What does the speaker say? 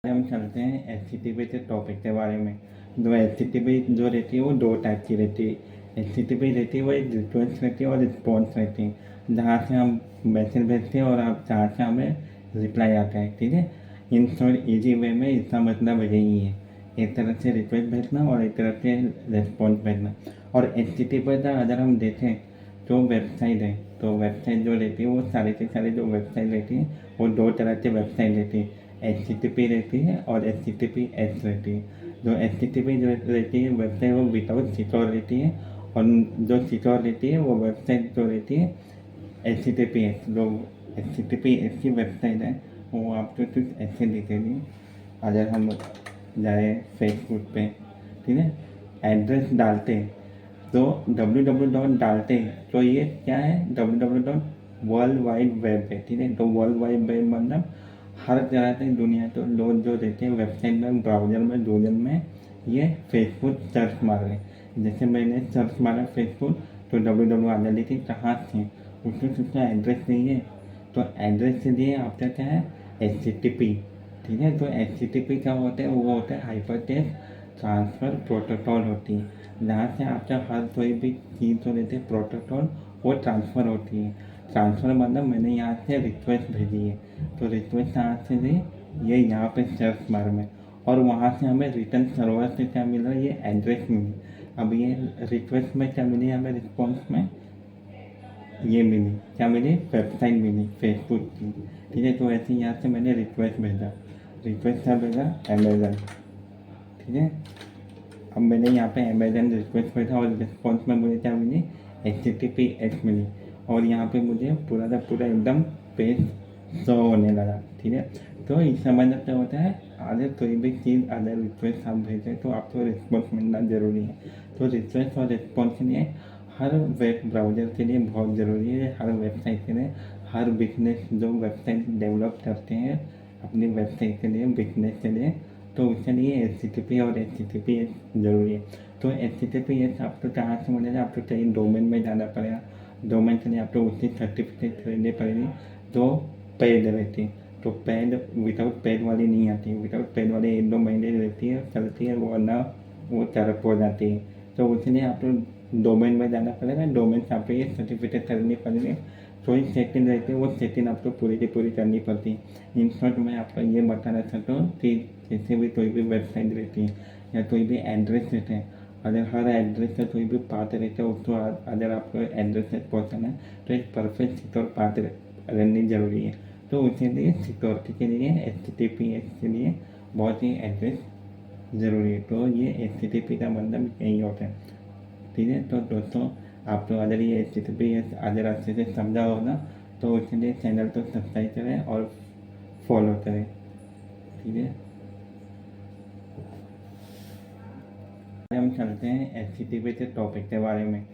हम चलते हैं एचटीटीपी के टॉपिक के बारे में। जो एचटीटीपी जो रहती है वो दो टाइप की रहती है। एचटीटीपी रहती है वो एक रिक्वेस्ट रहती है और रिस्पॉन्स रहती है, जहाँ से हम मैसेज भेजते हैं और आप जहाँ से हमें रिप्लाई आता है। ठीक है, इन शॉर्ट ईजी वे में इसका मतलब यही है, एक तरह से रिक्वेस्ट भेजना और एक तरह से रिस्पॉन्स भेजना। और एचटीटीपी का अगर हम देखें जो वेबसाइट है, तो वेबसाइट जो रहती है वो सारी की सारी जो वेबसाइट रहती है वो दो तरह की वेबसाइट रहती है, HTTP रहती है और HTTPS रहती है। जो HTTP जो रहती है वेबसाइट वो विदाउट सिक्योर रहती है, और जो सिक्योर रहती है वो वेबसाइट जो रहती है HTTPS। जो HTTPS की वेबसाइट है वो आपको कुछ ऐसे दिखेगी। अगर हम जाए फेसबुक पे, ठीक है, एड्रेस डालते तो www डालते तो ये क्या है, www वर्ल्ड वाइड वेब है। ठीक है, तो वर्ल्ड वाइड वेब मतलब हर जगह से दुनिया तो लोग जो रहते हैं वेबसाइट में, ब्राउजर में, गूगल में ये फेसबुक सर्च मार रहे हैं। जैसे मैंने सर्च मारा फेसबुक तो www आने लगी, कहाँ से, उसका एड्रेस नहीं है, तो एड्रेस से दिए आपका क्या है HTTP। ठीक है, तो HTTP क्या होता है, वो होता है हाइपरटेक्स्ट ट्रांसफ़र प्रोटोकॉल होती है, जहाँ से आपका हर कोई भी चीज़ जो रहती है प्रोटोकॉल वो ट्रांसफ़र होती है। ट्रांसफ़र मतलब मैंने यहाँ से रिक्वेस्ट भेजी है, तो रिक्वेस्ट कहाँ से दी, ये यहाँ पे सर्च बार में, और वहाँ से हमें रिटर्न सर्वर से क्या मिला, ये एड्रेस मिली। अब ये रिक्वेस्ट में क्या मिली हमें, रिस्पॉन्स में ये मिली, क्या मिली, वेबसाइट मिली फेसबुक की। ठीक है, तो ऐसे यहाँ से मैंने रिक्वेस्ट भेजा, रिक्वेस्ट क्या भेजा, अमेज़न। ठीक है, अब मैंने यहाँ पे अमेज़न रिक्वेस्ट भेजा और रिस्पॉन्स में मुझे क्या मिली, HTTPS मिली, और यहाँ पे मुझे पूरा का पूरा एकदम पेज शो होने लगा। ठीक है, तो इस समय जब क्या होता है, अगर कोई भी चीज़ अगर रिक्वेस्ट आप भेजें तो आपको रिस्पॉन्स मिलना ज़रूरी है। तो रिक्वेस्ट और रिस्पॉन्स के लिए हर वेब ब्राउज़र के लिए बहुत ज़रूरी है, हर वेबसाइट के लिए, हर बिजनेस जो वेबसाइट डेवलप करते हैं अपनी वेबसाइट के लिए, बिजनेस के लिए, तो उसके लिए HTTP और HTTPS ज़रूरी है। तो HTTPS आपको कहाँ से मिलेगा, आपको कहीं डोमेन में जाना पड़ेगा, डोमेन के लिए आपको उसकी सर्टिफिकेट खरीदनी पड़ेगी जो पेड रहती है। तो पेड विदाउट पेड वाली नहीं आती, विदाउट पेड वाली 1-2 महीने रहती है, चलती है, वरना वो तरफ हो जाती है। तो उसके लिए आपको डोमेन में जाना पड़ेगा, डोमेन से आपको ये सर्टिफिकेट खरीदनी पड़ेगी। थोड़ी सेटिंग रहती है, वो सेटिंग आपको पूरी की पूरी करनी पड़ती है। इन शॉर्ट मैं आपको ये बताना चाहता हूँ कि जैसे भी कोई भी वेबसाइट रहती है या कोई भी एड्रेस रहते हैं, अगर हर एड्रेस से कोई भी पाथ रहता है उसको अगर आपको एड्रेस तक पहुँचाना है तो एक परफेक्ट सिक्योर पाथ रहनी ज़रूरी है। तो उसके लिए सिक्योरिटी के लिए HTTPS के लिए बहुत ही एड्रेस ज़रूरी है। तो ये HTTP का मतलब यही होता है। ठीक है, तो दोस्तों आप तो अगर ये HTTPS अगर अच्छे से समझा हो ना, तो उसके लिए चैनल को सब्सक्राइब करें और फॉलो करें। ठीक है, हम चलते हैं HTTP के टॉपिक के बारे में।